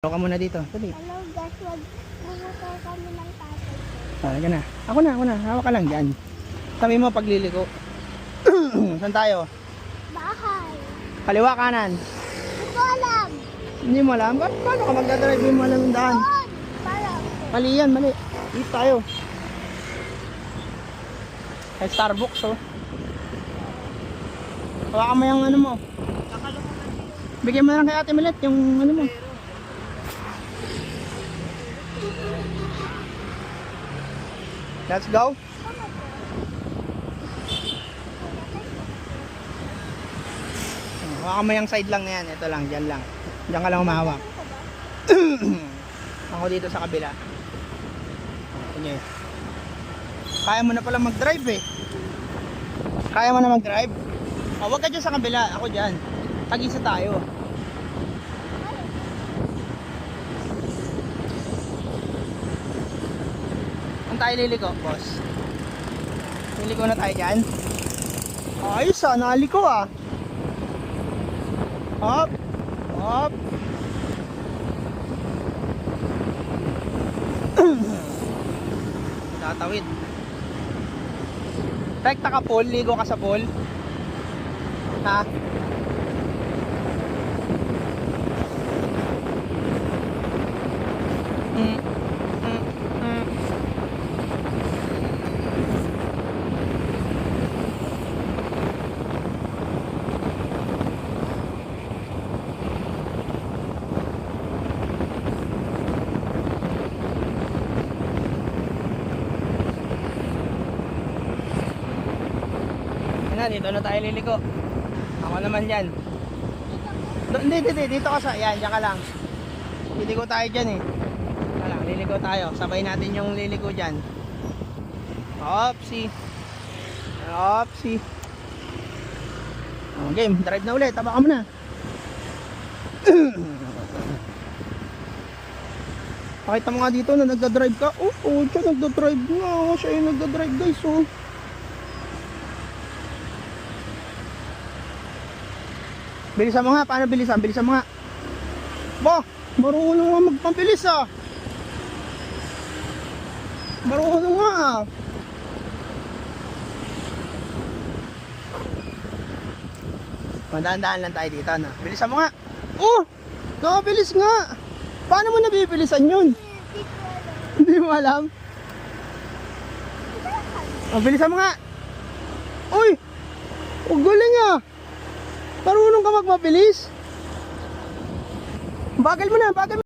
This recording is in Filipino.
Hello ka muna dito. Dali. Hello guys, magbubuto kami ng tatay ko. Halika na. Ako na. Hawak ka lang dyan. Sabi mo pagliliko. Saan tayo? Bahay. Kaliwa, kanan. Hindi ko alam. Hindi mo alam? Paano ka magdadrive? Hindi mo alam yung daan. Doon. Parang. Mali yan, mali. Dito tayo. Ay, Starbucks, oh. Hawakan mo yung ano mo. Bigyan mo na lang kay Ate Milet yung ano mo. Let's go. Hawakan mo yung side lang na yan. Ito lang, dyan lang. Dyan ka lang umahawak. Ako dito sa kabila. Sige. Kaya mo na pala mag-drive eh. Kaya mo na mag-drive? Oh, huwag ka dyan sa kabila. Ako dyan. Tag-isa tayo. Saan tayo liliko, boss? Liliko na tayo dyan. Ayos ah, naliko ah. Hop. Hop. Tatawid. Rekta ka pool, ligo ka sa pool. Ha? Dito na tayo liliko. Ako naman yan. Hindi, dito ka sa, yan, dyan ka lang. Liliko tayo dyan eh. Lang, liliko tayo. Sabay natin yung liliko dyan. Opsi. Opsi. Game, drive na ulit. Taba ka muna. Pakita mo nga dito na nagdadrive ka. Oh, siya nagdadrive nga. Siya yung nagdadrive guys, oh. Bilisan mo nga, paano bilisan? Bilisan mo nga. Ba, marunong nga magpabilis ah. Marunong nga ah. Madaan-daan lang tayo dito na. Bilisan mo nga. Oh, nakabilis nga. Paano mo nabibilisan yun? Hindi mo alam. Oh, bilisan mo nga. Uy, oh, galing ah. Marunong ka magmabilis? Bagal mo na, bagal mo.